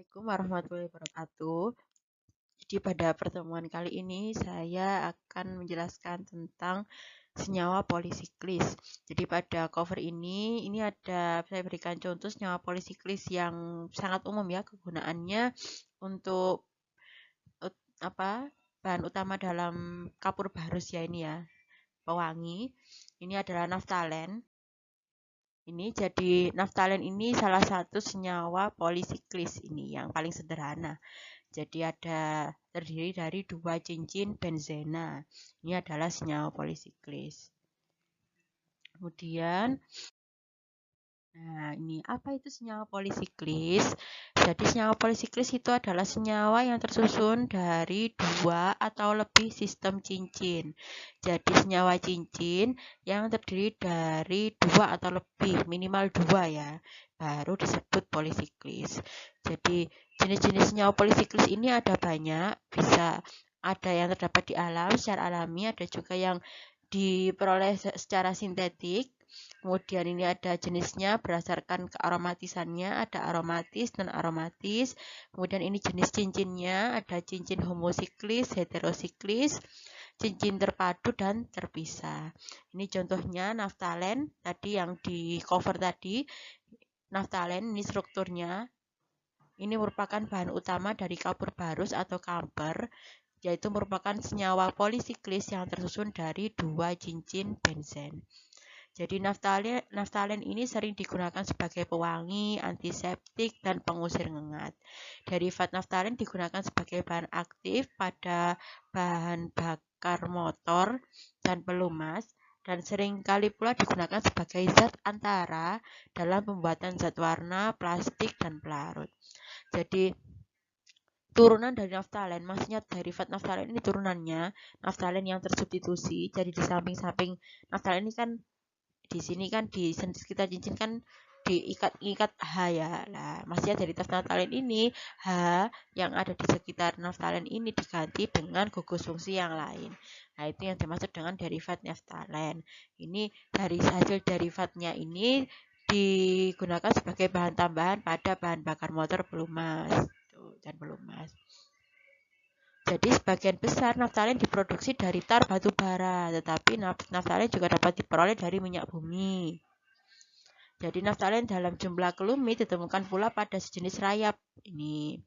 Assalamualaikum warahmatullahi wabarakatuh. Jadi pada pertemuan kali ini saya akan menjelaskan tentang senyawa polisiklis. Jadi pada cover ini ada saya berikan contoh senyawa polisiklis yang sangat umum ya kegunaannya untuk bahan utama dalam kapur barus ya ini ya, pewangi. Ini adalah naftalen. Jadi naftalen ini salah satu senyawa polisiklis ini yang paling sederhana. Jadi terdiri dari 2 cincin benzena. Ini adalah senyawa polisiklis. Kemudian, ini apa itu senyawa polisiklis? Jadi senyawa polisiklis itu adalah senyawa yang tersusun dari 2 atau lebih sistem cincin. Jadi senyawa cincin yang terdiri dari 2 atau lebih, minimal 2 ya, baru disebut polisiklis. Jadi jenis-jenis senyawa polisiklis ini ada banyak, bisa ada yang terdapat di alam secara alami, ada juga yang diperoleh secara sintetik. Kemudian ini ada jenisnya berdasarkan kearomatisannya, ada aromatis dan aromatis. Kemudian ini jenis cincinnya, ada cincin homosiklis, heterosiklis, cincin terpadu dan terpisah. Ini contohnya naftalen, tadi yang di cover tadi. Naftalen ini strukturnya. Ini merupakan bahan utama dari kapur barus atau kamper, yaitu merupakan senyawa polisiklis yang tersusun dari 2 cincin benzen. Jadi naftalen ini sering digunakan sebagai pewangi, antiseptik, dan pengusir ngengat. Derivat naftalen digunakan sebagai bahan aktif pada bahan bakar motor dan pelumas, dan seringkali pula digunakan sebagai zat antara dalam pembuatan zat warna, plastik, dan pelarut. Jadi turunan dari naftalen, maksudnya derivat naftalen ini turunannya, naftalen yang tersubstitusi. Jadi di samping-samping naftalen ini kan di sini kan di sekitar cincin kan diikat H ya. Nah, maksudnya dari naftalen ini H yang ada di sekitar naftalen ini diganti dengan gugus fungsi yang lain. Nah, itu yang dimaksud dengan derivat naftalen. Ini dari hasil derivatnya ini digunakan sebagai bahan tambahan pada bahan bakar motor pelumas dan pelumas. Jadi sebagian besar naftalen diproduksi dari tar batu bara, tetapi naftalen juga dapat diperoleh dari minyak bumi. Jadi naftalen dalam jumlah kelumit ditemukan pula pada sejenis rayap ini.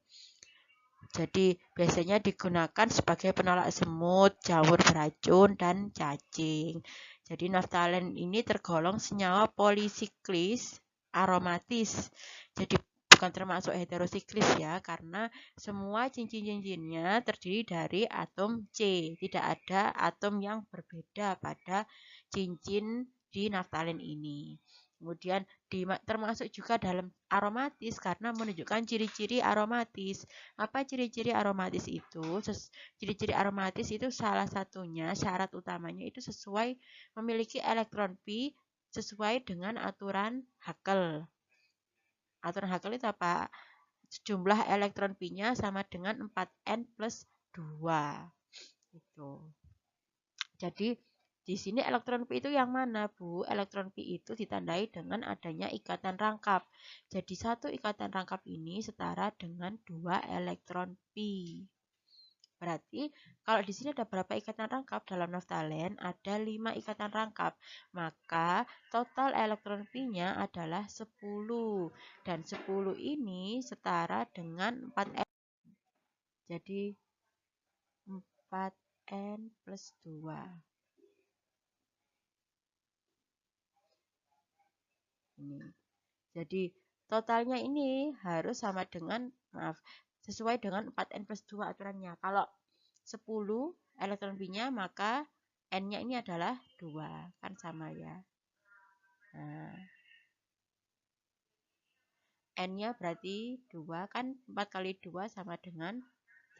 Jadi biasanya digunakan sebagai penolak semut, jamur beracun, dan cacing. Jadi naftalen ini tergolong senyawa polisiklis aromatis. Jadi bukan termasuk heterosiklis ya, karena semua cincin-cincinnya terdiri dari atom C. Tidak ada atom yang berbeda pada cincin di naftalen ini. Kemudian termasuk juga dalam aromatis karena menunjukkan ciri-ciri aromatis. Apa ciri-ciri aromatis itu? Ciri-ciri aromatis itu salah satunya, syarat utamanya itu sesuai memiliki elektron pi sesuai dengan aturan Hakel. Aturan Hakel itu apa? Jumlah elektron pi-nya sama dengan 4n plus 2. Gitu. Jadi di sini elektron pi itu yang mana, Bu? Elektron pi itu ditandai dengan adanya ikatan rangkap. Jadi satu ikatan rangkap ini setara dengan 2 elektron pi. Berarti kalau di sini ada berapa ikatan rangkap dalam naftalen? Ada 5 ikatan rangkap. Maka total elektron pi-nya adalah 10. Dan 10 ini setara dengan 4n. Jadi 4n plus 2. Ini. Jadi totalnya ini harus sama dengan, sesuai dengan 4n plus 2 aturannya. Kalau 10 elektron pi-nya maka n-nya ini adalah 2. Kan sama ya. Nah, n-nya berarti 2 kan 4 kali 2 sama dengan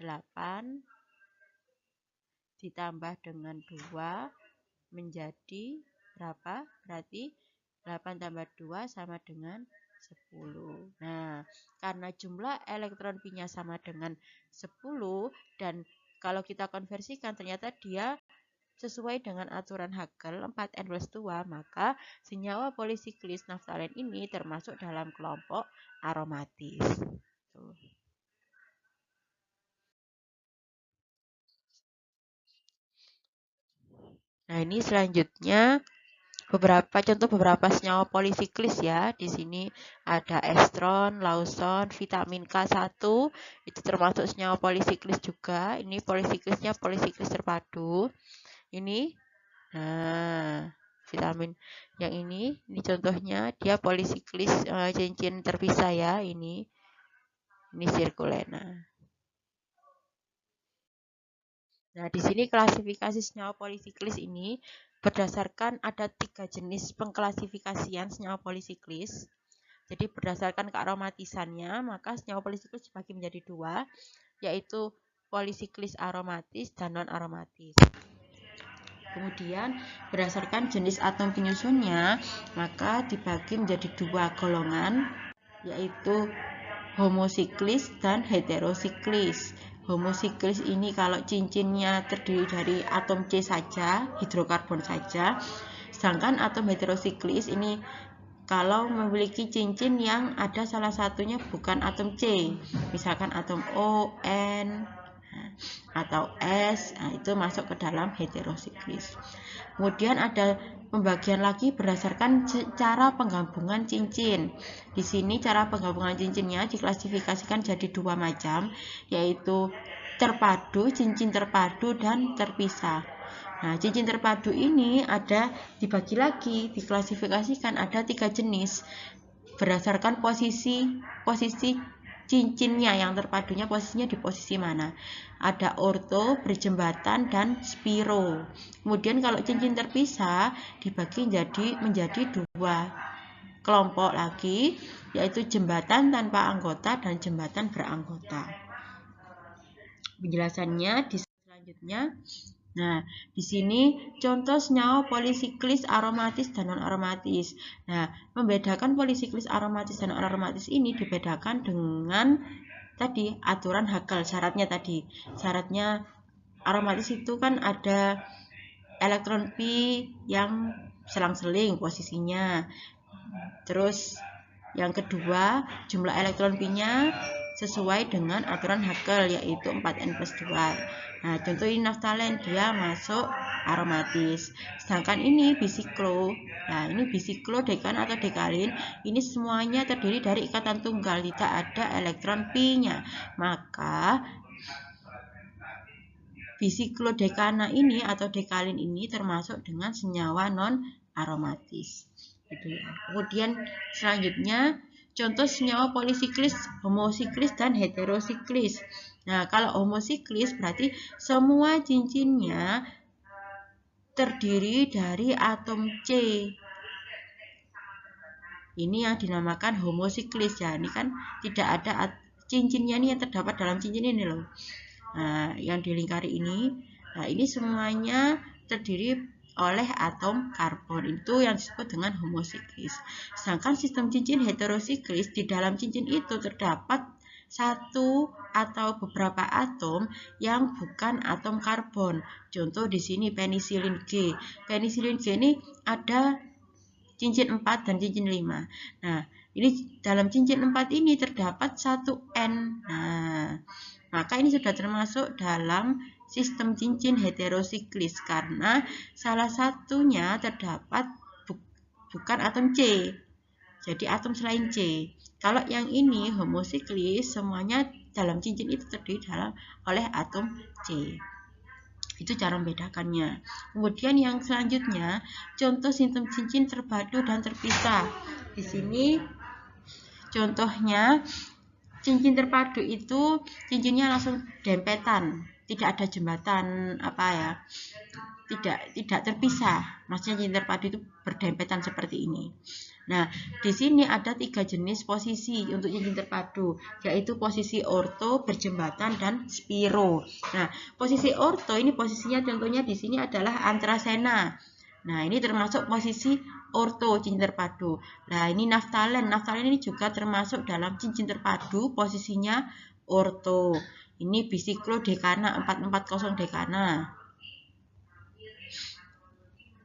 8 ditambah dengan 2 menjadi berapa? Berarti 8 tambah 2 sama dengan 10. Nah, karena jumlah elektron pi-nya sama dengan 10 dan kalau kita konversikan ternyata dia sesuai dengan aturan Hakel 4n plus 2, maka senyawa polisiklis naftalen ini termasuk dalam kelompok aromatis. Tuh. ini selanjutnya contoh beberapa senyawa polisiklis ya. Di sini ada estron, lauson, vitamin K1 itu termasuk senyawa polisiklis juga. Ini polisiklisnya polisiklis terpadu. Ini vitamin yang ini contohnya dia polisiklis cincin terpisah ya. Ini sirkulena. Nah, di sini klasifikasi senyawa polisiklis ini berdasarkan ada 3 jenis pengklasifikasian senyawa polisiklis. Jadi berdasarkan kearomatisannya, maka senyawa polisiklis dibagi menjadi 2, yaitu polisiklis aromatis dan non-aromatis. Kemudian berdasarkan jenis atom penyusunnya, maka dibagi menjadi 2 golongan, yaitu homosiklis dan heterosiklis. Homosiklis ini kalau cincinnya terdiri dari atom C saja, hidrokarbon saja. Sedangkan atom heterosiklis ini kalau memiliki cincin yang ada salah satunya bukan atom C, misalkan atom O, N, atau S, itu masuk ke dalam heterosiklis. Kemudian ada pembagian lagi berdasarkan cara penggabungan cincin. Di sini cara penggabungan cincinnya diklasifikasikan jadi 2 macam, yaitu terpadu, cincin terpadu, dan terpisah. Nah, cincin terpadu ini dibagi lagi, diklasifikasikan ada 3 jenis berdasarkan posisi cincinnya. Yang terpadunya posisinya di posisi mana? Ada orto, berjembatan, dan spiro. Kemudian kalau cincin terpisah dibagi menjadi 2 kelompok lagi, yaitu jembatan tanpa anggota dan jembatan beranggota. Penjelasannya di selanjutnya. Nah, di sini contoh senyawa polisiklis aromatis dan non-aromatis. Nah, membedakan polisiklis aromatis dan non-aromatis ini dibedakan dengan tadi aturan Hakel. Syaratnya aromatis itu kan ada elektron pi yang selang-seling posisinya. Terus yang kedua, jumlah elektron pi-nya sesuai dengan aturan Hakel, yaitu 4n+2. Nah, contoh ini naftalen, dia masuk aromatis. Sedangkan ini bisiklo. Nah, ini bisiklo, dekan atau dekalin, ini semuanya terdiri dari ikatan tunggal, tidak ada elektron pi-nya. Maka bisiklodekana ini atau dekalin ini termasuk dengan senyawa non-aromatis. Gitu ya. Kemudian selanjutnya contoh senyawa polisiklis, homosiklis, dan heterosiklis. Nah, kalau homosiklis berarti semua cincinnya terdiri dari atom C. Ini yang dinamakan homosiklis ya. Ini kan tidak ada cincinnya nih yang terdapat dalam cincin ini loh. Nah, yang dilingkari ini. Nah, ini semuanya terdiri oleh atom karbon, itu yang disebut dengan homosiklis. Sedangkan sistem cincin heterosiklis, di dalam cincin itu terdapat satu atau beberapa atom yang bukan atom karbon. Contoh di sini penisilin G. Penisilin G ini ada cincin 4 dan cincin 5. Nah, ini dalam cincin 4 ini terdapat 1 N. Nah, maka ini sudah termasuk dalam sistem cincin heterosiklis karena salah satunya terdapat bukan atom C, jadi atom selain C. Kalau yang ini homosiklis, semuanya dalam cincin itu terdiri oleh atom C. Itu cara membedakannya. Kemudian yang selanjutnya, contoh sistem cincin terpadu dan terpisah. Di sini contohnya cincin terpadu itu cincinnya langsung dempetan, tidak ada jembatan tidak terpisah. Maksudnya cincin terpadu itu berdempetan seperti ini. Nah, di sini ada 3 jenis posisi untuk cincin terpadu, yaitu posisi orto, berjembatan, dan spiro. Nah, posisi orto ini posisinya contohnya di sini adalah antrasena. Nah, ini termasuk posisi orto cincin terpadu. Nah, ini naftalen. Naftalen ini juga termasuk dalam cincin terpadu, posisinya orto. Ini bisiklodekana 440 dekana.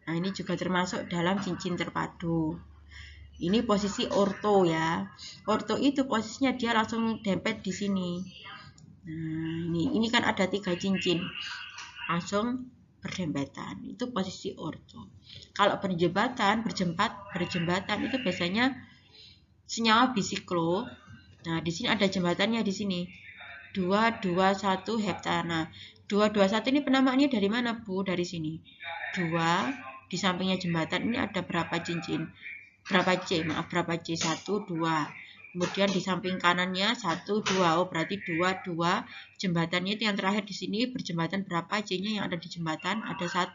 Nah, ini juga termasuk dalam cincin terpadu. Ini posisi orto ya. Orto itu posisinya dia langsung dempet di sini. Nah, ini kan ada 3 cincin. Langsung berdempetan. Itu posisi orto. Kalau berjembatan itu biasanya senyawa bisiklo. Nah, di sini ada jembatannya di sini. 221 heptana. 221 ini penamaannya dari mana, Bu? Dari sini. 2 di sampingnya jembatan ini ada berapa cincin? Berapa C? Maaf, berapa C? 1, 2. Kemudian di samping kanannya 1, 2. Oh, berarti 2, 2. Jembatannya itu yang terakhir di sini berjembatan berapa? C-nya yang ada di jembatan ada 1.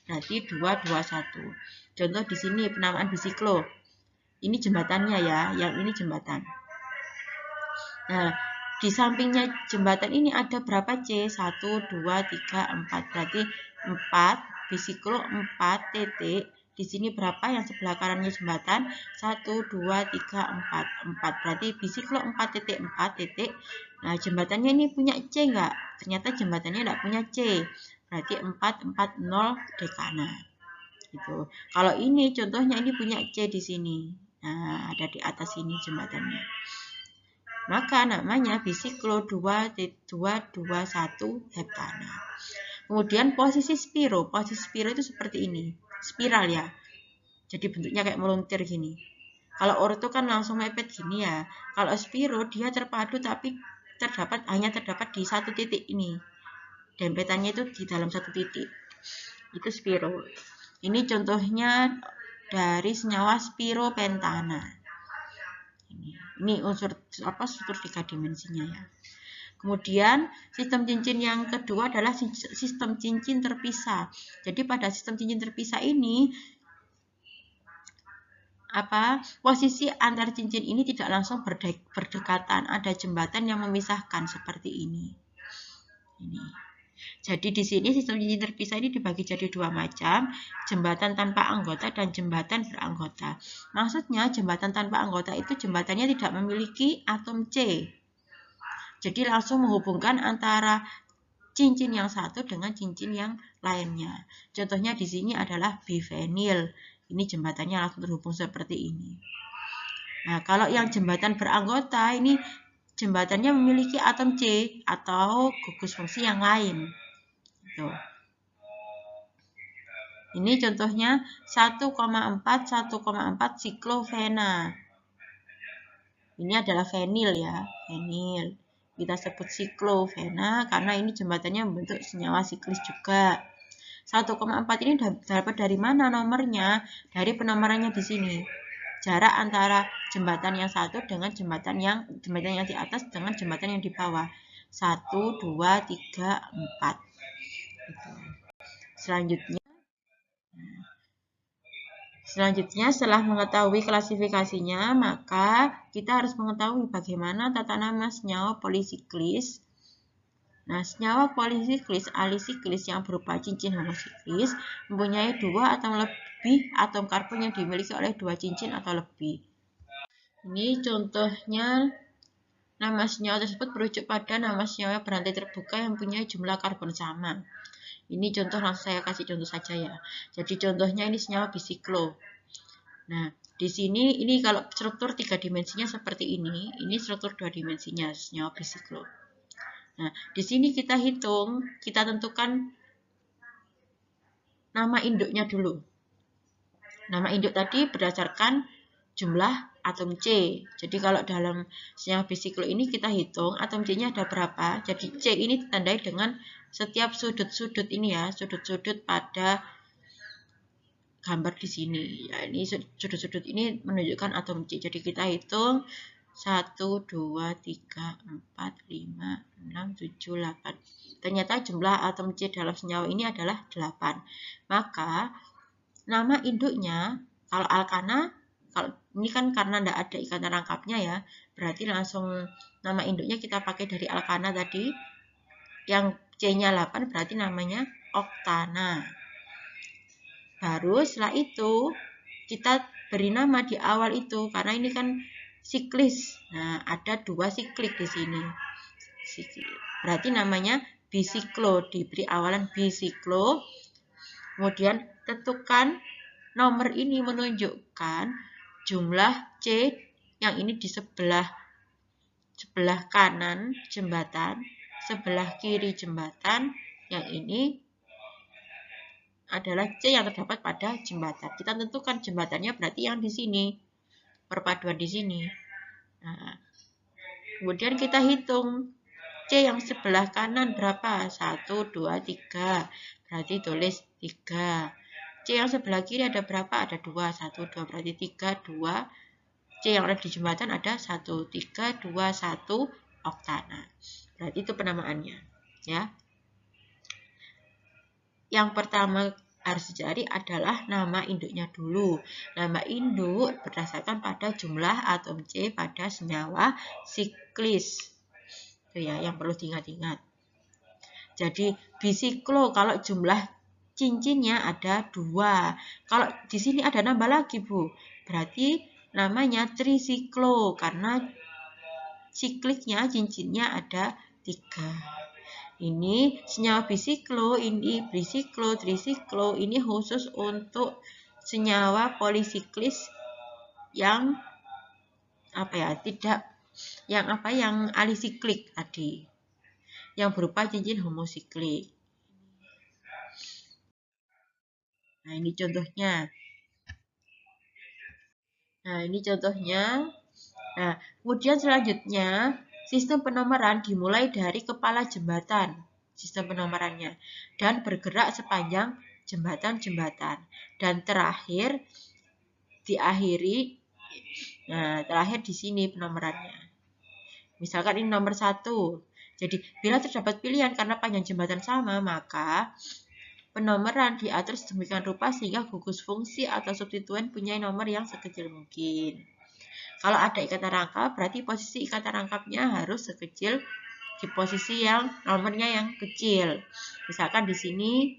Berarti 2, 2, 1. Contoh di sini penamaan bisiklo. Ini jembatannya ya, yang ini jembatan. Nah, di sampingnya jembatan ini ada berapa C? 1, 2, 3, 4. Berarti 4, bisiklo 4 titik. Di sini berapa yang sebelah kanannya jembatan? 1, 2, 3, 4. 4. Berarti bisiklo 4 titik, 4 titik. Nah, jembatannya ini punya C enggak? Ternyata jembatannya enggak punya C. Berarti 4, 4, 0 dekana. Gitu. Kalau ini contohnya ini punya C di sini. Nah, ada di atas sini jembatannya. Maka namanya bisiklo 2221 heptana. Kemudian posisi spiro. Posisi spiro itu seperti ini. Spiral ya. Jadi bentuknya kayak meluntir gini. Kalau orto kan langsung mepet gini ya. Kalau spiro dia terpadu tapi hanya terdapat di satu titik ini. Dempetannya itu di dalam satu titik. Itu spiro. Ini contohnya dari senyawa spiropentana. Ini unsur struktur 3 dimensinya ya. Kemudian sistem cincin yang kedua adalah sistem cincin terpisah. Jadi pada sistem cincin terpisah ini posisi antar cincin ini tidak langsung berdekatan, ada jembatan yang memisahkan seperti ini. Jadi di sini sistem cincin terpisah ini dibagi jadi dua macam, jembatan tanpa anggota dan jembatan beranggota. Maksudnya jembatan tanpa anggota itu jembatannya tidak memiliki atom C. Jadi langsung menghubungkan antara cincin yang satu dengan cincin yang lainnya. Contohnya di sini adalah bifenil. Ini jembatannya langsung terhubung seperti ini. Nah, kalau yang jembatan beranggota ini jembatannya memiliki atom C atau gugus fungsi yang lain. Tuh. Ini contohnya 1,4 siklofena. Ini adalah fenil ya, fenil. Kita sebut siklofena karena ini jembatannya membentuk senyawa siklis juga. 1,4 ini dapat dari mana nomornya? Dari penomorannya di sini. Jarak antara jembatan yang satu dengan jembatan yang di atas dengan jembatan yang di bawah. 1, 2, 3, 4. Gitu. Selanjutnya setelah mengetahui klasifikasinya, maka kita harus mengetahui bagaimana tata nama senyawa polisiklis. Nah, senyawa polisiklis alisiklis yang berupa cincin homosiklis mempunyai 2 atau lebih atom karbon yang dimiliki oleh 2 cincin atau lebih. Ini contohnya nama senyawa tersebut merujuk pada nama senyawa berantai terbuka yang punya jumlah karbon sama. Ini contoh, langsung saya kasih contoh saja ya. Jadi contohnya ini senyawa bisiklo. Nah, di sini ini kalau struktur 3 dimensinya seperti ini struktur 2 dimensinya senyawa bisiklo. Nah, di sini kita hitung, kita tentukan nama induknya dulu. Nama induk tadi berdasarkan jumlah atom C. Jadi kalau dalam senyawa bisiklo ini kita hitung atom C-nya ada berapa. Jadi C ini ditandai dengan setiap sudut-sudut ini ya, sudut-sudut pada gambar di sini. Ya, ini sudut-sudut ini menunjukkan atom C. Jadi kita hitung 1, 2, 3, 4, 5, 6, 7, 8. Ternyata jumlah atom C dalam senyawa ini adalah 8. Maka nama induknya, kalau alkana, kalau ini kan karena tidak ada ikatan rangkapnya ya, berarti langsung nama induknya kita pakai dari alkana tadi. Yang C-nya 8 berarti namanya oktana. Baru setelah itu kita beri nama di awal itu karena ini kan siklis. Nah, ada 2 siklik di sini. Berarti namanya bisiklo, diberi awalan bisiklo. Kemudian tentukan nomor ini menunjukkan jumlah C yang ini di sebelah kanan jembatan, sebelah kiri jembatan, yang ini adalah C yang terdapat pada jembatan. Kita tentukan jembatannya berarti yang di sini. Perpaduan di sini. Nah, kemudian kita hitung C yang sebelah kanan berapa? 1, 2, 3. Berarti tulis 3. C yang sebelah kiri ada berapa? Ada 2. 1, 2. Berarti 3, 2. C yang ada di jembatan ada 1, 3, 2, 1 oktana. Berarti itu penamaannya. Ya. Yang pertama harus dicari adalah nama induknya dulu. Nama induk berdasarkan pada jumlah atom C pada senyawa siklis. Itu ya yang perlu diingat-ingat. Jadi bisiklo kalau jumlah cincinnya ada 2. Kalau di sini ada nambah lagi, Bu. Berarti namanya trisiklo karena sikliknya cincinnya ada 3. Ini senyawa bisiklo, ini bisiklo, trisiklo, ini khusus untuk senyawa polisiklis yang yang alisiklik tadi, yang berupa cincin homosiklik. Nah, ini contohnya. Nah, kemudian selanjutnya sistem penomoran dimulai dari kepala jembatan, sistem penomorannya, dan bergerak sepanjang jembatan-jembatan. Dan terakhir diakhiri, terakhir di sini penomorannya. Misalkan ini nomor 1. Jadi, bila terdapat pilihan karena panjang jembatan sama, maka penomoran diatur sedemikian rupa sehingga gugus fungsi atau substituen punya nomor yang sekecil mungkin. Kalau ada ikatan rangkap, berarti posisi ikatan rangkapnya harus sekecil di posisi yang nomornya yang kecil. Misalkan di sini,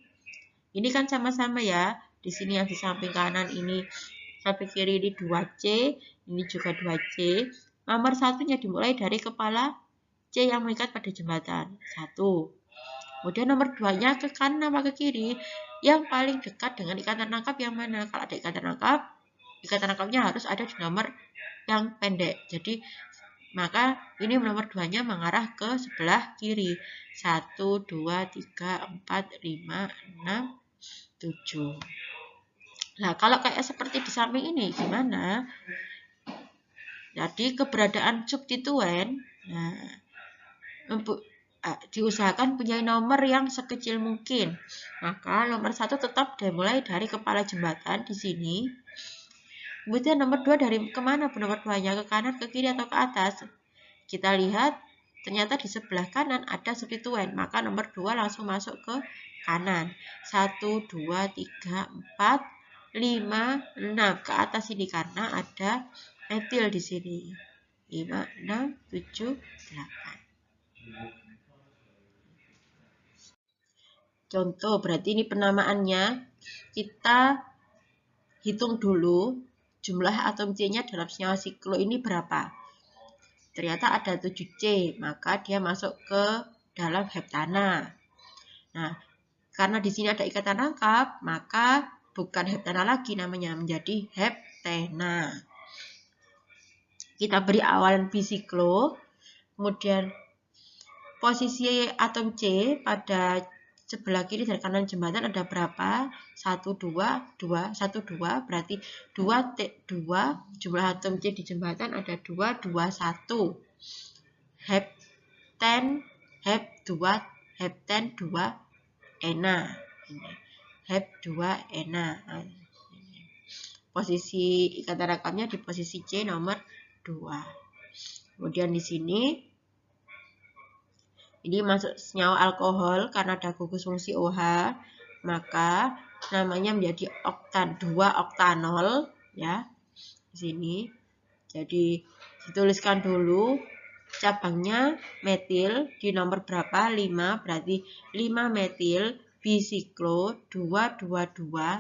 ini kan sama-sama ya. Di sini yang di samping kanan ini, samping kiri ini 2C, ini juga 2C. Nomor satunya dimulai dari kepala C yang mengikat pada jembatan. 1. Kemudian nomor 2-nya ke kanan apa ke kiri? Yang paling dekat dengan ikatan rangkap yang mana? Kalau ada ikatan rangkapnya harus ada di nomor yang pendek. Jadi maka ini nomor 2-nya mengarah ke sebelah kiri. 1, 2, 3, 4, 5, 6, 7. Nah, kalau kayak seperti di samping ini gimana? Jadi keberadaan substituen, diusahakan punya nomor yang sekecil mungkin. Maka nomor 1 tetap dimulai dari kepala jembatan di sini. Kemudian nomor 2 dari kemana? Nomor 2-nya ke kanan, ke kiri, atau ke atas? Kita lihat ternyata di sebelah kanan ada substituen. Maka nomor 2 langsung masuk ke kanan. 1, 2, 3, 4, 5, 6. Ke atas ini karena ada metil di sini. 5, 6, 7, 8. Contoh, berarti ini penamaannya. Kita hitung dulu jumlah atom C-nya dalam senyawa siklo ini berapa. Ternyata ada 7C, maka dia masuk ke dalam heptana. Nah, karena di sini ada ikatan rangkap, maka bukan heptana lagi namanya, menjadi heptena. Kita beri awalan bisiklo, kemudian posisi atom C pada sebelah kiri dan kanan jembatan ada berapa? 1, 2, 2, 1, 2, berarti 2, jumlah atom C di jembatan ada 2, 2, 1. Hepten, hep 2, hepten 2, ena. Hep 2, ena. Posisi ikatan rangkapnya di posisi C nomor 2. Kemudian di sini ini masuk senyawa alkohol karena ada gugus fungsi OH, maka namanya menjadi oktan 2 oktanol ya. Di sini. Jadi dituliskan dulu cabangnya metil di nomor berapa? 5, berarti 5 metil bisiklo 222.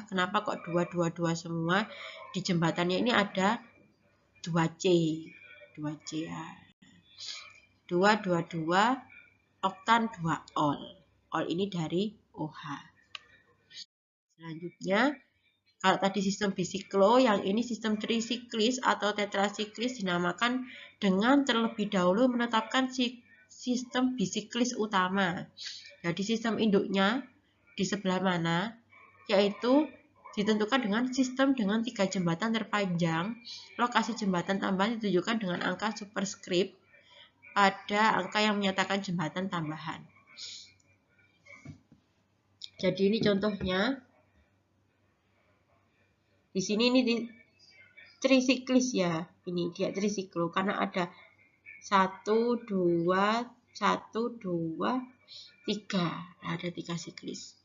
Kenapa kok 222 semua? Di jembatannya ini ada 2C. 2C ya. 222 oktan 2 ol. Ol ini dari OH. Selanjutnya, kalau tadi sistem bisiklo, yang ini sistem trisiklis atau tetrasiklis dinamakan dengan terlebih dahulu menetapkan sistem bisiklis utama. Jadi sistem induknya di sebelah mana? yaitu ditentukan dengan sistem dengan 3 jembatan terpanjang. Lokasi jembatan tambahan ditunjukkan dengan angka superskrip pada angka yang menyatakan jembatan tambahan. Jadi ini contohnya. Di sini ini trisiklis ya. Ini dia trisiklo karena ada 1, 2, 1, 2, 3. Ada 3 siklis.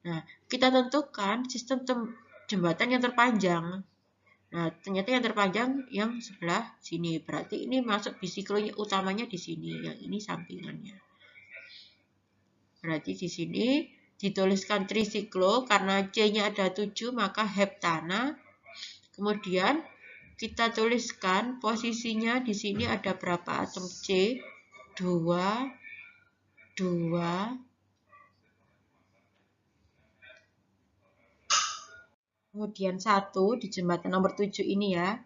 Nah, kita tentukan sistem jembatan yang terpanjang. Nah, ternyata yang terpanjang yang sebelah sini. Berarti ini masuk bisiklonya utamanya di sini. Yang ini sampingannya. Berarti di sini dituliskan trisiklo karena C-nya ada 7, maka heptana. Kemudian kita tuliskan posisinya di sini ada berapa atom C? 2, 2. Kemudian 1 di jembatan nomor 7 ini ya.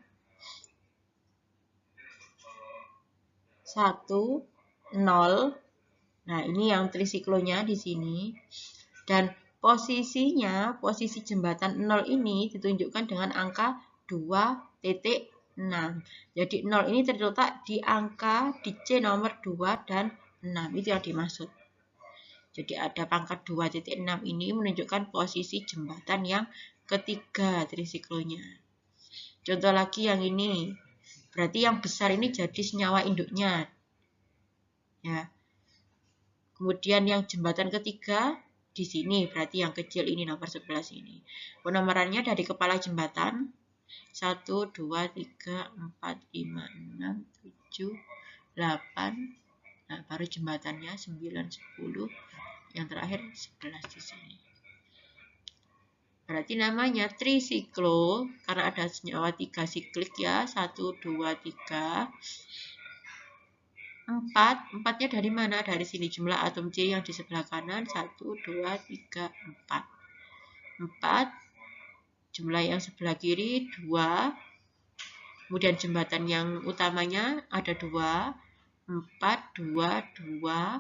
1, 0. Nah, ini yang trisiklonya di sini. Dan posisinya, posisi jembatan 0 ini ditunjukkan dengan angka 2.6. Jadi 0 ini terletak di angka di C nomor 2 dan 6. Itu yang dimaksud. Jadi ada pangkat 2.6 ini menunjukkan posisi jembatan yang ketiga trisiklonya. Contoh lagi yang ini. Berarti yang besar ini jadi senyawa induknya. Ya. Kemudian yang jembatan ketiga di sini, berarti yang kecil ini nomor 11 ini. Penomorannya dari kepala jembatan 1, 2, 3, 4, 5, 6, 7, 8. Nah, baru jembatannya 9, 10. Yang terakhir 11 di sini. Berarti namanya trisiklo karena ada senyawa 3 siklik ya. 1, 2, 3. 4. 4-nya dari mana? Dari sini jumlah atom C yang di sebelah kanan. 1, 2, 3, 4. 4. Jumlah yang sebelah kiri 2. Kemudian jembatan yang utamanya ada 2. 4, 2, 2.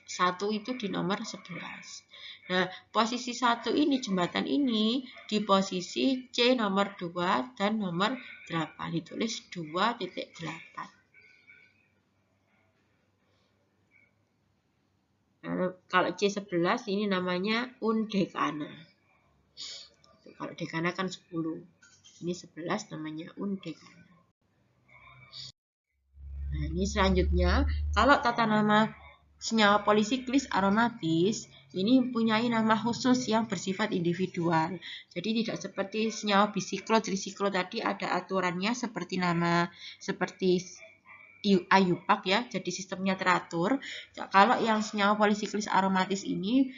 1 itu di nomor 11. Nah, posisi 1 ini, jembatan ini, di posisi C nomor 2 dan nomor 8. Ditulis 2.8. Nah, kalau C11 ini namanya undekana. Kalau dekana kan 10. Ini 11 namanya undekana. Nah, ini selanjutnya, kalau tata nama senyawa polisiklis aromatis ini mempunyai nama khusus yang bersifat individual. Jadi tidak seperti senyawa bisiklo, trisiklo tadi ada aturannya seperti nama seperti IUPAC ya, jadi sistemnya teratur. Kalau yang senyawa polisiklis aromatis ini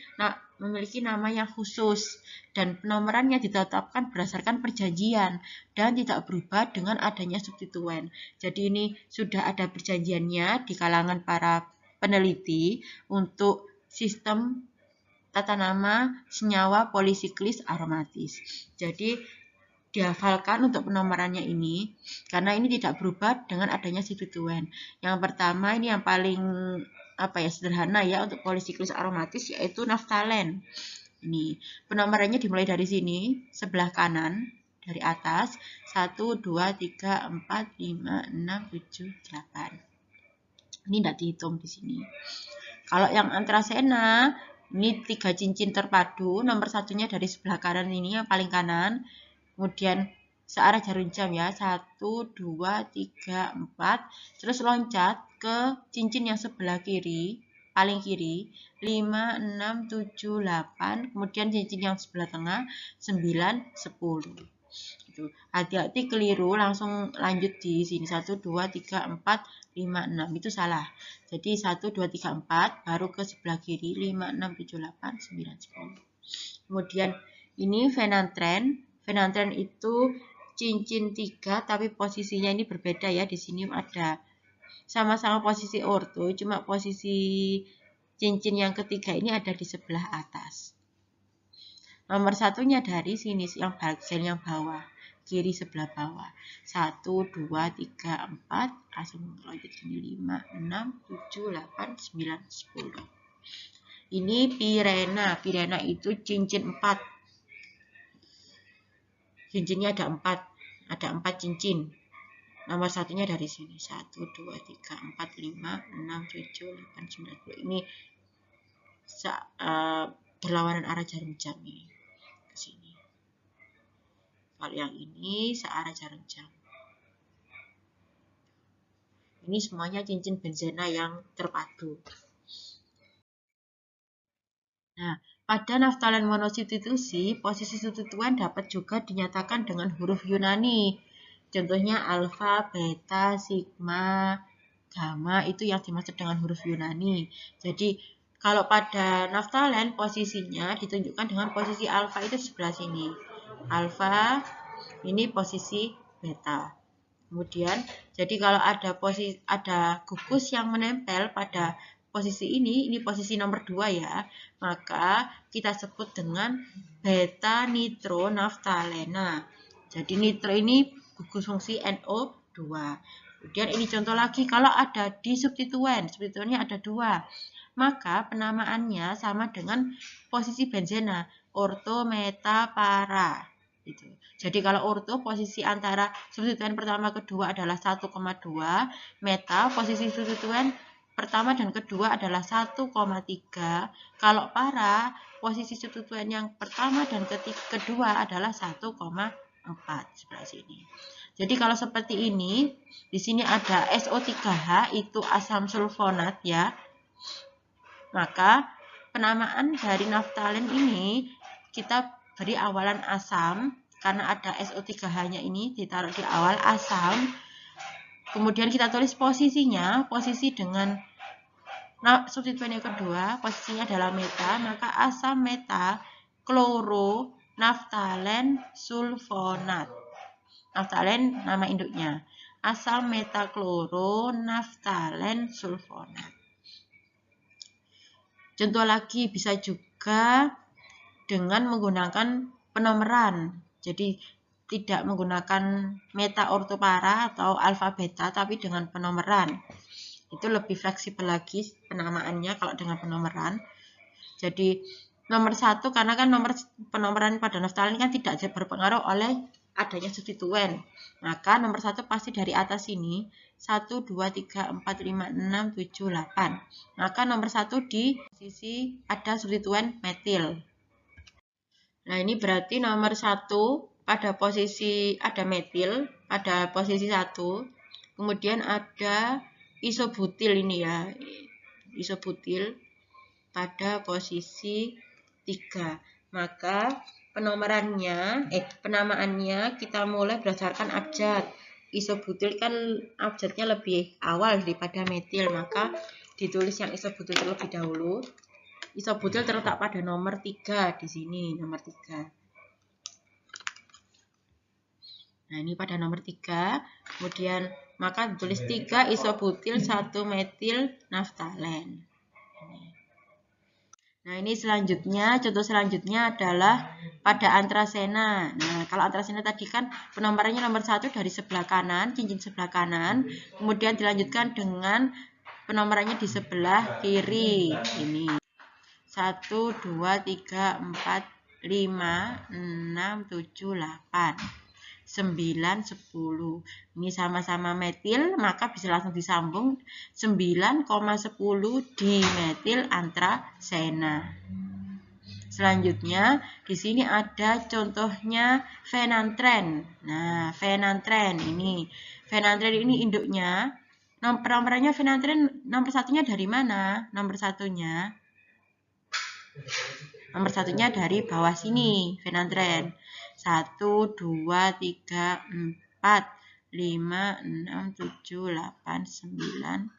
memiliki nama yang khusus dan penomorannya ditetapkan berdasarkan perjanjian dan tidak berubah dengan adanya substituen. Jadi ini sudah ada perjanjiannya di kalangan para peneliti untuk sistem tata nama senyawa polisiklis aromatis. Jadi dihafalkan untuk penomorannya ini karena ini tidak berubah dengan adanya substituen. Yang pertama ini yang paling sederhana ya untuk polisiklis aromatis yaitu naftalen. Ini penomorannya dimulai dari sini sebelah kanan dari atas 1, 2, 3, 4, 5, 6, 7, 8. Ini tidak dihitung di sini. Kalau yang antrasena ini 3 cincin terpadu, nomor satunya dari sebelah kanan ini yang paling kanan. Kemudian searah jarum jam ya. 1, 2, 3, 4. Terus loncat ke cincin yang sebelah kiri. Paling kiri. 5, 6, 7, 8. Kemudian cincin yang sebelah tengah. 9, 10. Hati-hati keliru. Langsung lanjut di sini. 1, 2, 3, 4, 5, 6. Itu salah. Jadi 1, 2, 3, 4. Baru ke sebelah kiri. 5, 6, 7, 8, 9, 10. Kemudian ini fenantren. Fenantren itu cincin 3 tapi posisinya ini berbeda ya. Di sini ada sama-sama posisi orto, cuma posisi cincin yang ketiga ini ada di sebelah atas. Nomor satunya dari sini yang bagian yang bawah, kiri sebelah bawah. 1, 2, 3, 4, langsung lanjut sini 5, 6, 7, 8, 9, 10. Ini pirena. Pirena itu cincin 4. Cincinnya ada 4. Ada 4 cincin. Nomor satunya dari sini. 1, 2, 3, 4, 5, 6, 7, 8, 9, 10. Ini berlawanan arah jarum jam ini. Ke sini. Kalau yang ini searah jarum jam. Ini semuanya cincin benzena yang terpadu. Nah, pada naftalen monosubstitusi, posisi substituen dapat juga dinyatakan dengan huruf Yunani. Contohnya alfa, beta, sigma, gamma itu yang dimaksud dengan huruf Yunani. Jadi, kalau pada naftalen posisinya ditunjukkan dengan posisi alfa itu di sebelah sini. Alfa, ini posisi beta. Kemudian, jadi kalau ada gugus yang menempel pada posisi ini posisi nomor 2 ya, maka kita sebut dengan beta nitronaftalena. Jadi nitro ini gugus fungsi NO2. Kemudian ini contoh lagi, kalau ada di substituennya ada 2, maka penamaannya sama dengan posisi benzena, orto, meta, para. Gitu. Jadi kalau orto posisi antara substituen pertama kedua adalah 1,2, meta posisi substituen pertama dan kedua adalah 1,3. Kalau para posisi substituen yang pertama dan kedua adalah 1,4 sebelah sini. Jadi kalau seperti ini, di sini ada SO3H itu asam sulfonat ya. Maka penamaan dari naftalen ini kita beri awalan asam karena ada SO3H-nya ini ditaruh di awal asam. Kemudian kita tulis posisinya, posisi dengan substituen yang kedua, posisinya adalah meta, maka asam meta kloro naftalen sulfonat. Naftalen nama induknya. Asam meta kloro naftalen sulfonat. Contoh lagi bisa juga dengan menggunakan penomeran. Jadi tidak menggunakan meta ortopara atau alfa beta tapi dengan penomeran. Itu lebih fleksibel lagi penamaannya kalau dengan penomeran. Jadi nomor 1 karena kan penomeran pada naftalen kan tidak berpengaruh oleh adanya substituen. Maka nomor 1 pasti dari atas ini 1, 2, 3, 4, 5, 6, 7, 8. Maka nomor 1 di posisi ada substituen metil. Nah ini berarti nomor 1 pada posisi ada metil pada posisi 1. Kemudian ada isobutil ini ya. Isobutil pada posisi 3. Maka penamaannya kita mulai berdasarkan abjad. Isobutil kan abjadnya lebih awal daripada metil, maka ditulis yang isobutil terlebih dahulu. Isobutil terletak pada nomor 3 di sini, nomor 3. Nah, ini pada nomor 3. Kemudian maka ditulis 3 isobutil 1 metil naftalen. Nah, ini selanjutnya, contoh selanjutnya adalah pada antrasena. Nah, kalau antrasena tadi kan penomorannya nomor 1 dari sebelah kanan, cincin sebelah kanan. Kemudian dilanjutkan dengan penomorannya di sebelah kiri. Ini 1, 2, 3, 4, 5, 6, 7, 8, 9, 10. Ini sama-sama metil, maka bisa langsung disambung 9,10 di metil antrasena. Selanjutnya, di sini ada contohnya fenantren. Nah, fenantren ini. Fenantren ini induknya. Penomorannya fenantren nomor satunya dari mana? Nomor satunya dari bawah sini, fenantren. 1, 2, 3, 4, 5, 6, 7, 8, 9,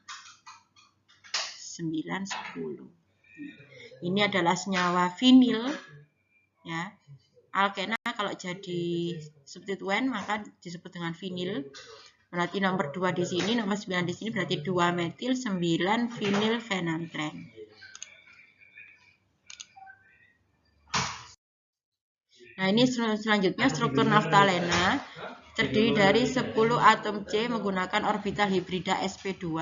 10. Ini adalah senyawa vinil ya. Alkena kalau jadi substituen maka disebut dengan vinil. Berarti nomor 2 di sini, nomor 9 di sini berarti 2 metil 9 vinil fenantren. Nah, ini selanjutnya struktur naftalena terdiri dari 10 atom C menggunakan orbital hibrida sp2.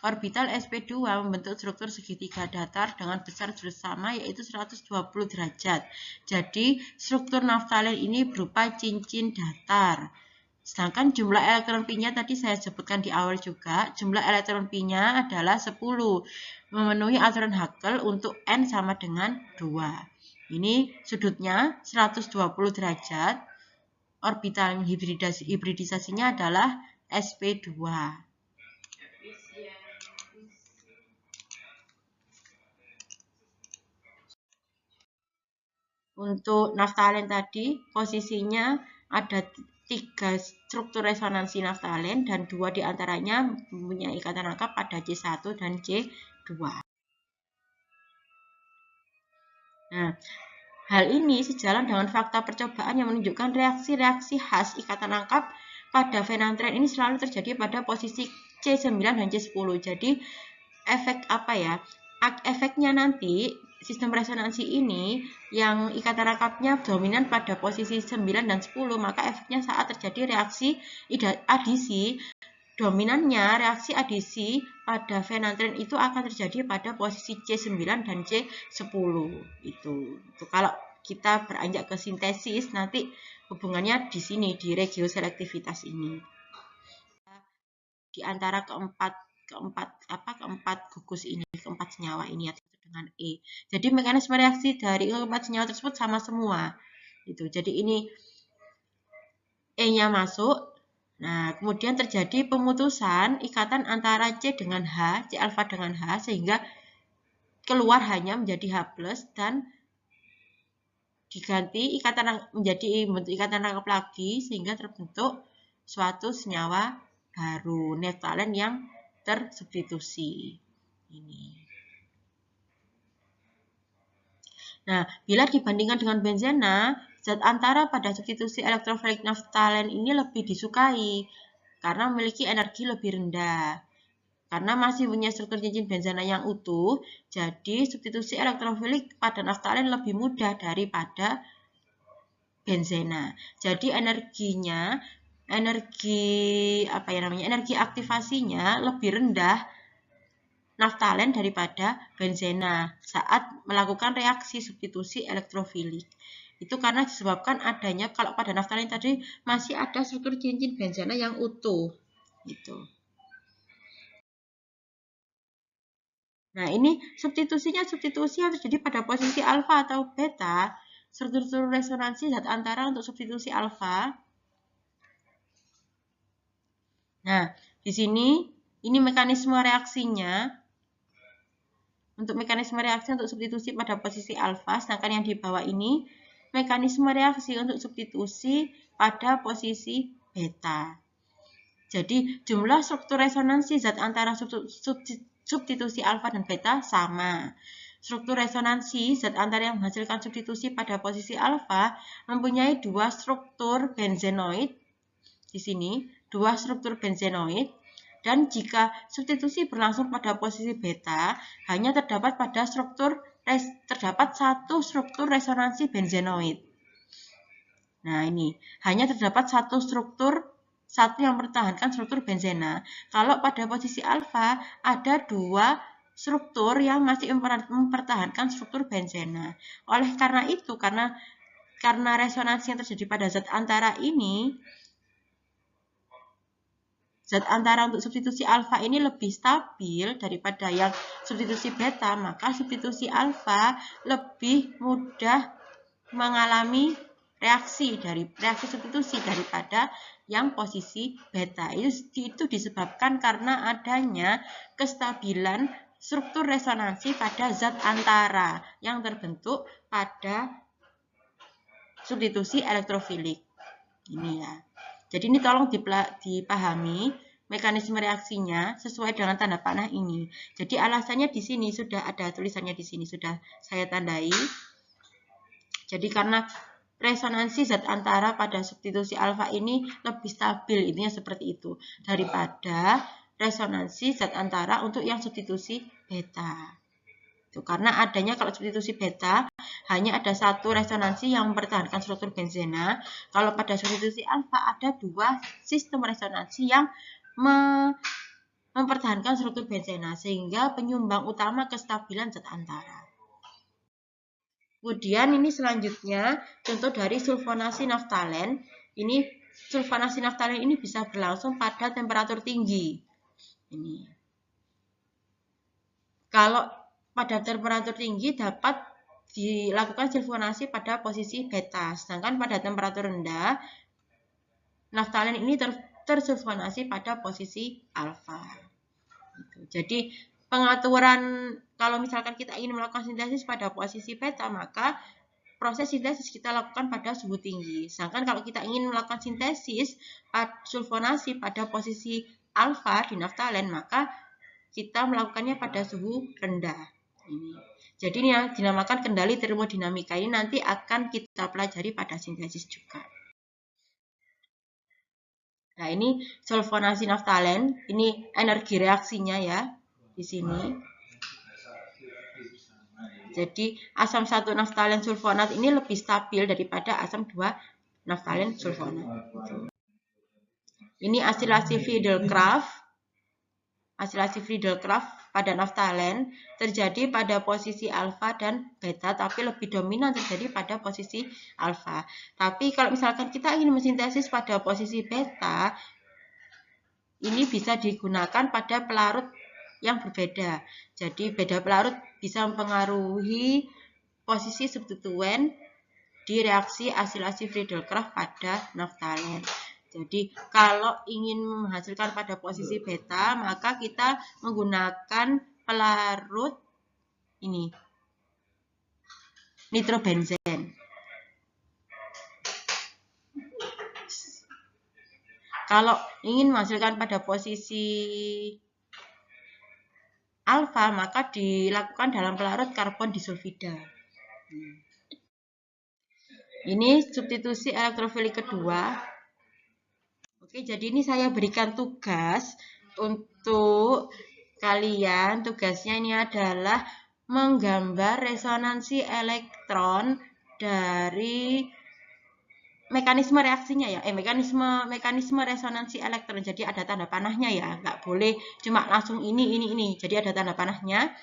Orbital sp2 membentuk struktur segitiga datar dengan besar bersama yaitu 120 derajat. Jadi, struktur naftalen ini berupa cincin datar. Sedangkan jumlah elektron pi-nya tadi saya sebutkan di awal juga, jumlah elektron pi-nya adalah 10, memenuhi aturan Hubble untuk N sama dengan 2. Ini sudutnya 120 derajat. Orbital hibridisasinya adalah sp2. Untuk naftalen tadi, posisinya ada 3 struktur resonansi naftalen dan 2 diantaranya mempunyai ikatan rangkap pada C1 dan C2. Nah, hal ini sejalan dengan fakta percobaan yang menunjukkan reaksi-reaksi khas ikatan rangkap pada fenantren ini selalu terjadi pada posisi C9 dan C10. Jadi, efeknya nanti sistem resonansi ini yang ikatan rangkapnya dominan pada posisi 9 dan 10, maka efeknya saat terjadi reaksi adisi, dominannya reaksi adisi pada fenantren itu akan terjadi pada posisi C9 dan C10. Itu kalau kita beranjak ke sintesis, nanti hubungannya di sini, di regioselektivitas ini. Di antara keempat gugus ini, keempat senyawa ini dengan E. Jadi mekanisme reaksi dari keempat senyawa tersebut sama semua. Gitu. Jadi ini E-nya masuk. Nah, kemudian terjadi pemutusan ikatan antara C dengan H, C alfa dengan H, sehingga keluar hanya menjadi H+, dan diganti menjadi bentuk ikatan rangkap lagi, sehingga terbentuk suatu senyawa baru, naftalen yang tersubstitusi. Ini. Nah, bila dibandingkan dengan benzena, zat antara pada substitusi elektrofilik naftalen ini lebih disukai karena memiliki energi lebih rendah. Karena masih punya struktur cincin benzena yang utuh, jadi substitusi elektrofilik pada naftalen lebih mudah daripada benzena. Jadi energi aktivasinya lebih rendah naftalen daripada benzena saat melakukan reaksi substitusi elektrofilik. Itu karena disebabkan adanya, kalau pada naftalen tadi masih ada struktur cincin benzena yang utuh. Gitu. Nah, ini substitusi yang terjadi pada posisi alfa atau beta, struktur resonansi zat antara untuk substitusi alfa. Nah, di sini ini mekanisme reaksinya. Untuk mekanisme reaksi untuk substitusi pada posisi alfa, sedangkan yang di bawah ini mekanisme reaksi untuk substitusi pada posisi beta. Jadi jumlah struktur resonansi zat antara substitusi alfa dan beta sama. Struktur resonansi zat antara yang menghasilkan substitusi pada posisi alfa mempunyai 2 struktur benzenoid. Di sini 2 struktur benzenoid. Dan jika substitusi berlangsung pada posisi beta, hanya terdapat satu struktur resonansi benzenoid. Nah, ini hanya terdapat satu yang mempertahankan struktur benzena. Kalau pada posisi alfa ada 2 struktur yang masih mempertahankan struktur benzena. Oleh karena itu, karena resonansi yang terjadi pada zat antara ini, zat antara untuk substitusi alfa ini lebih stabil daripada yang substitusi beta, maka substitusi alfa lebih mudah mengalami reaksi substitusi daripada yang posisi beta. Itu disebabkan karena adanya kestabilan struktur resonansi pada zat antara yang terbentuk pada substitusi elektrofilik. Ini ya. Jadi ini tolong dipahami mekanisme reaksinya sesuai dengan tanda panah ini. Jadi alasannya di sini sudah ada tulisannya, di sini sudah saya tandai. Jadi karena resonansi zat antara pada substitusi alfa ini lebih stabil, intinya seperti itu, daripada resonansi zat antara untuk yang substitusi beta. Karena adanya kalau substitusi beta hanya ada satu resonansi yang mempertahankan struktur benzena. Kalau pada substitusi alfa ada dua sistem resonansi yang mempertahankan struktur benzena sehingga penyumbang utama kestabilan zat antara. Kemudian ini selanjutnya contoh dari sulfonasi naftalen. Ini sulfonasi naftalen ini bisa berlangsung pada temperatur tinggi. Ini. Kalau pada temperatur tinggi dapat dilakukan sulfonasi pada posisi beta, sedangkan pada temperatur rendah naftalen ini tersulfonasi pada posisi alfa. Jadi pengaturan kalau misalkan kita ingin melakukan sintesis pada posisi beta, maka proses sintesis kita lakukan pada suhu tinggi. Sedangkan kalau kita ingin melakukan sintesis sulfonasi pada posisi alfa di naftalen, maka kita melakukannya pada suhu rendah. Jadi ini yang dinamakan kendali termodinamika. Ini nanti akan kita pelajari pada sintesis juga. Nah, ini sulfonasi naftalen. Ini energi reaksinya ya di sini. Jadi asam 1 naftalen sulfonat ini lebih stabil daripada asam 2 naftalen sulfonat. Ini asilasi Friedel-Crafts. Asilasi Friedel-Crafts pada naftalen terjadi pada posisi alfa dan beta, tapi lebih dominan terjadi pada posisi alfa. Tapi kalau misalkan kita ingin mensintesis pada posisi beta, ini bisa digunakan pada pelarut yang berbeda. Jadi beda pelarut bisa mempengaruhi posisi substituen di reaksi asilasi Friedel-Crafts pada naftalen. Jadi kalau ingin menghasilkan pada posisi beta, maka kita menggunakan pelarut ini, nitrobenzen. Kalau ingin menghasilkan pada posisi alfa, maka dilakukan dalam pelarut karbon disulfida. Ini substitusi elektrofilik kedua. Oke, jadi ini saya berikan tugas untuk kalian. Tugasnya ini adalah menggambar resonansi elektron dari mekanisme reaksinya ya. Mekanisme resonansi elektron. Jadi ada tanda panahnya ya. Nggak boleh cuma langsung ini. Jadi ada tanda panahnya.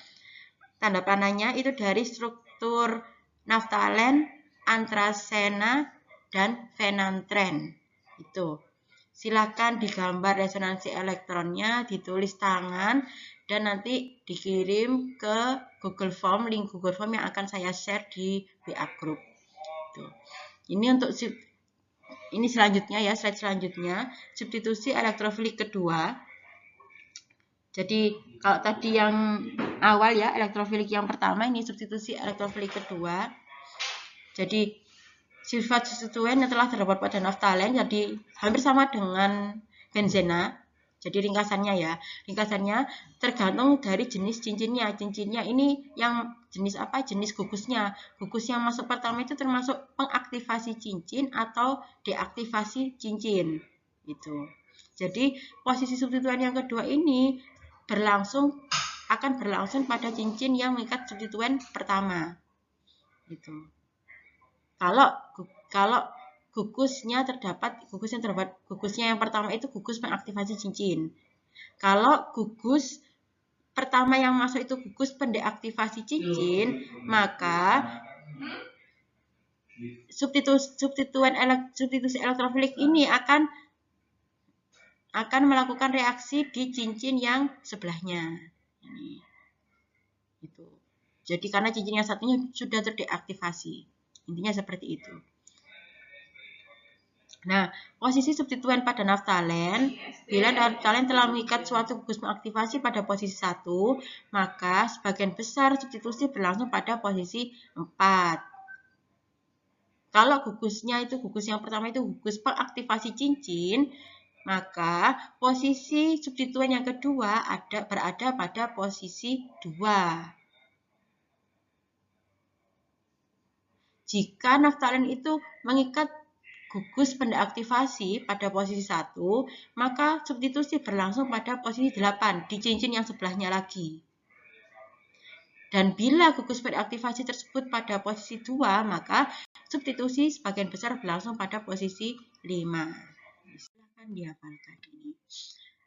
Tanda panahnya itu dari struktur naftalen, anthracena, dan phenanthren. Itu. Silakan digambar resonansi elektronnya, ditulis tangan, dan nanti dikirim ke Google Form, link Google Form yang akan saya share di WA Group. Tuh. Ini selanjutnya ya, slide selanjutnya, substitusi elektrofilik kedua. Jadi kalau tadi yang awal ya, elektrofilik yang pertama, ini substitusi elektrofilik kedua. Jadi sifat substituen yang telah terdapat pada naftalen jadi hampir sama dengan benzena. Jadi ringkasannya ya, tergantung dari jenis cincinnya. Cincinnya ini yang jenis apa? Jenis gugusnya. Gugus yang masuk pertama itu termasuk pengaktifasi cincin atau deaktivasi cincin. Gitu. Jadi posisi substituen yang kedua ini akan berlangsung pada cincin yang mengikat substituen pertama. Gitu. Kalau gugusnya yang pertama itu gugus pengaktifasi cincin. Kalau gugus pertama yang masuk itu gugus pendeaktivasi cincin, maka substitusi elektrofilik ini akan melakukan reaksi di cincin yang sebelahnya. Gitu. Jadi karena cincin yang satunya sudah terdeaktivasi. Intinya seperti itu. Nah, posisi substituen pada naftalen, bila naftalen telah mengikat suatu gugus mengaktifasi pada posisi 1, maka sebagian besar substitusi berlangsung pada posisi 4. Kalau gugus yang pertama itu gugus pengaktifasi cincin, maka posisi substituen yang kedua berada pada posisi 2. Jika naftalen itu mengikat gugus pendeaktivasi pada posisi 1, maka substitusi berlangsung pada posisi 8 di cincin yang sebelahnya lagi. Dan bila gugus beraktivasi tersebut pada posisi 2, maka substitusi sebagian besar berlangsung pada posisi 5. Silahkan dihafalkan ini.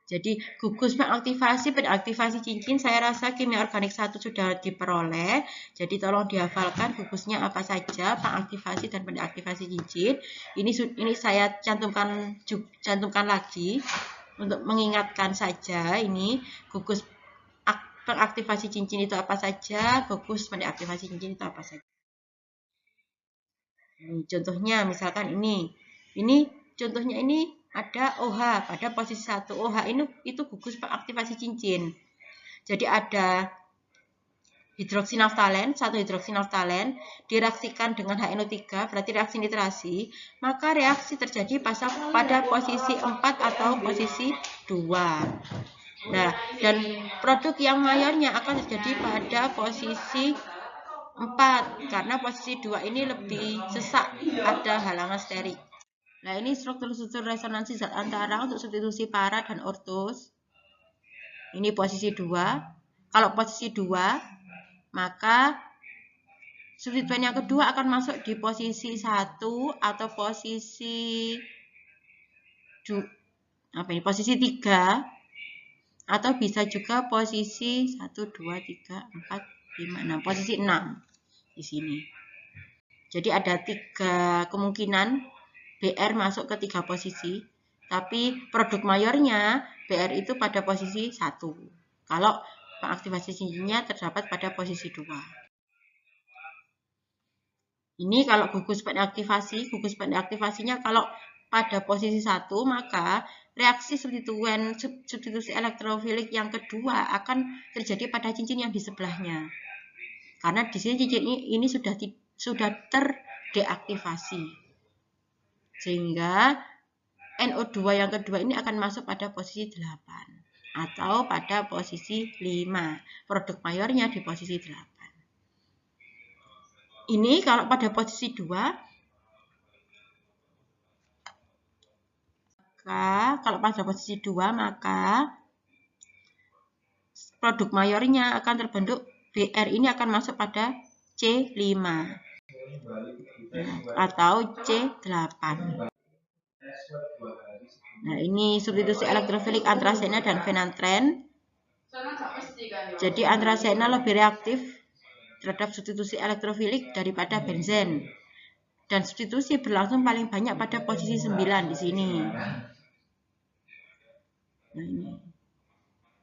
Jadi gugus beraktivasi cincin, saya rasa kimia organik 1 sudah diperoleh. Jadi tolong dihafalkan gugusnya apa saja, pengaktifasi dan pendeaktivasi cincin. Ini saya cantumkan lagi untuk mengingatkan saja. Ini gugus pengaktifasi cincin itu apa saja, gugus pendeaktivasi cincin itu apa saja. Ini contohnya misalkan ini contohnya ini ada OH pada posisi 1. OH itu gugus pengaktifasi cincin. Jadi ada hidroksinaftalen, 1 hidroksinaftalen direaksikan dengan HNO3, berarti reaksi nitrasi, maka reaksi terjadi pada posisi 4 atau posisi 2. Nah, dan produk yang mayornya akan terjadi pada posisi 4, karena posisi 2 ini lebih sesak, ada halangan sterik. Nah, ini struktur-struktur resonansi zat antara untuk substitusi para dan ortos. Ini posisi 2. Kalau posisi 2, maka substituen yang kedua akan masuk di posisi 1 atau posisi posisi 3, atau bisa juga posisi 1, 2, 3, 4, 5, 6, posisi 6 di sini. Jadi ada 3 kemungkinan BR masuk ke 3 posisi, tapi produk mayornya BR itu pada posisi 1. Kalau pengaktivasi cincinnya terdapat pada posisi 2. Ini kalau gugus pendeaktivasinya kalau pada posisi 1, maka reaksi substitusi elektrofilik yang kedua akan terjadi pada cincin yang di sebelahnya. Karena di sini cincin ini sudah terdeaktivasi. Sehingga NO2 yang kedua ini akan masuk pada posisi 8 atau pada posisi 5. Produk mayornya di posisi 8. Ini kalau pada posisi 2, maka produk mayornya akan terbentuk BR ini akan masuk pada C5 atau C8. Nah, ini substitusi elektrofilik anthracena dan phenanthren. Jadi anthracena lebih reaktif terhadap substitusi elektrofilik daripada benzen. Dan substitusi berlangsung paling banyak pada posisi 9 di sini. Nah, ini.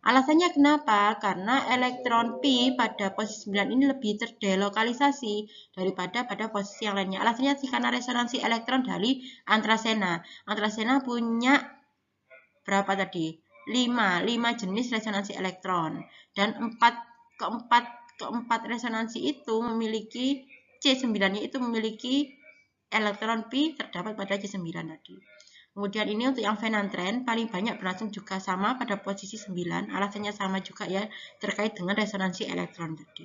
Alasannya kenapa? Karena elektron Pi pada posisi 9 ini lebih terdelokalisasi daripada pada posisi yang lainnya. Alasannya karena resonansi elektron dari anthracena. Anthracena punya berapa tadi? 5 jenis resonansi elektron. Dan keempat resonansi itu memiliki C9-nya itu memiliki elektron Pi terdapat pada C9 tadi. Kemudian ini untuk yang phenanthren paling banyak berlangsung juga sama pada posisi 9. Alasannya sama juga ya, terkait dengan resonansi elektron tadi.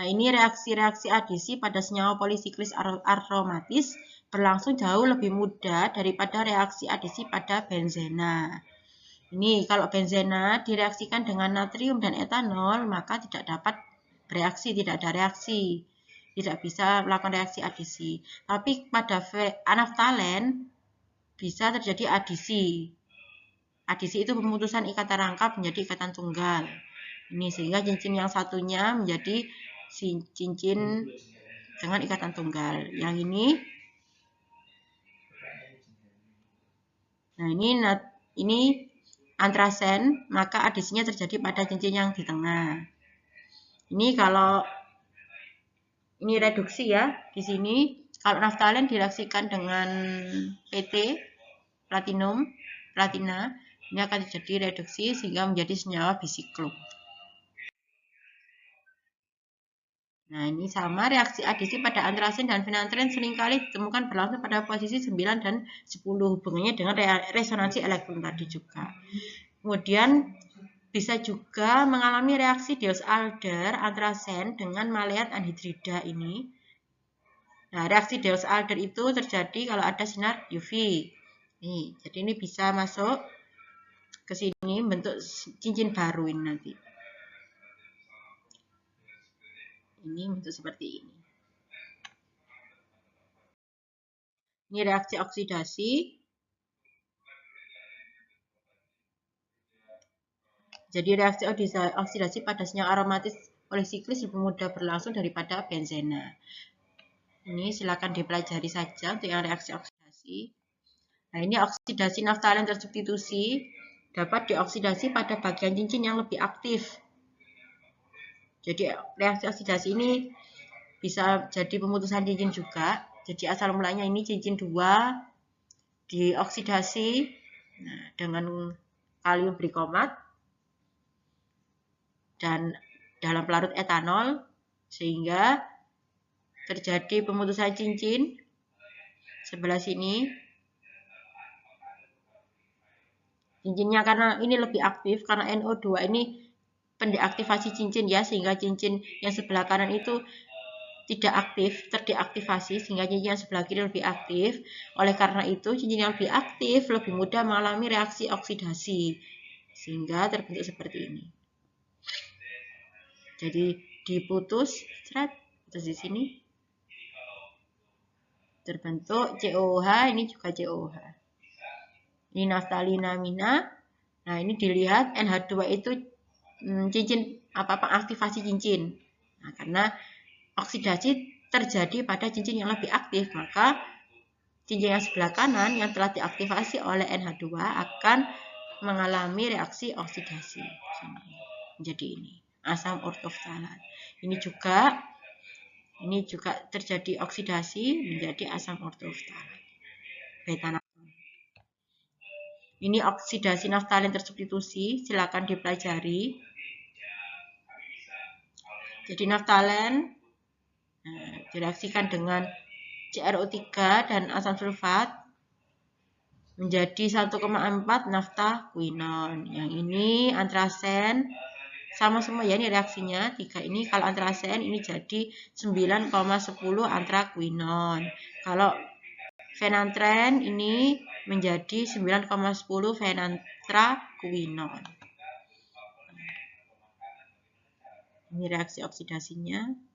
Nah, ini reaksi-reaksi adisi pada senyawa polisiklis aromatis berlangsung jauh lebih mudah daripada reaksi adisi pada benzena. Ini kalau benzena direaksikan dengan natrium dan etanol, maka tidak dapat bereaksi, tidak ada reaksi. Tidak bisa melakukan reaksi adisi. Tapi pada anaftalen bisa terjadi adisi. Adisi itu pemutusan ikatan rangkap menjadi ikatan tunggal. Ini sehingga cincin yang satunya menjadi cincin dengan ikatan tunggal. Yang ini, nah ini anthracene, maka adisinya terjadi pada cincin yang di tengah. Ini kalau ini reduksi ya, di sini kalau naftalen direaksikan dengan PT, platina, ini akan terjadi reduksi sehingga menjadi senyawa bisiklo. Nah, ini sama reaksi adisi pada anthracene dan phenanthren seringkali ditemukan berlangsung pada posisi 9 dan 10, hubungannya dengan resonansi elektron tadi juga. Kemudian bisa juga mengalami reaksi Diels-Alder anthracene dengan maleat anhidrida ini. Nah, reaksi Diels-Alder itu terjadi kalau ada sinar UV. Nih, jadi ini bisa masuk ke sini bentuk cincin baru ini nanti. Ini bentuk seperti ini. Ini reaksi oksidasi. Jadi reaksi oksidasi pada senyawa aromatis polisiklis lebih mudah berlangsung daripada benzena. Ini silakan dipelajari saja untuk yang reaksi oksidasi. Nah, ini oksidasi naftalen tersubstitusi dapat dioksidasi pada bagian cincin yang lebih aktif. Jadi reaksi oksidasi ini bisa jadi pemutusan cincin juga. Jadi asal mulanya ini cincin 2 dioksidasi dengan kalium brikomat dan dalam pelarut etanol sehingga terjadi pemutusan cincin sebelah sini. Cincinnya karena ini lebih aktif karena NO2 ini pendeaktivasi cincin ya, sehingga cincin yang sebelah kanan itu tidak aktif, terdeaktivasi sehingga cincin yang sebelah kiri lebih aktif. Oleh karena itu cincin yang lebih aktif lebih mudah mengalami reaksi oksidasi sehingga terbentuk seperti ini. Jadi diputus, putus di sini. Terbentuk COH, ini juga COH. Ini naftalinamina. Nah, ini dilihat NH2 itu cincin aktivasi cincin. Nah, karena oksidasi terjadi pada cincin yang lebih aktif, maka cincin yang sebelah kanan yang telah diaktifasi oleh NH2 akan mengalami reaksi oksidasi. Jadi ini asam ortoftalat. Ini juga terjadi oksidasi menjadi asam ortoftalat. Beta-naftal. Ini oksidasi naftalen tersubstitusi, silakan dipelajari. Jadi naftalen direaksikan dengan CrO3 dan asam sulfat menjadi 1,4 naftaquinon. Yang ini antrasen sama semua ya, ini reaksinya 3 ini. Kalau antrasen ini jadi 9,10 antraquinon. Kalau fenantren ini menjadi 9,10 fenantraquinon. Ini reaksi oksidasinya.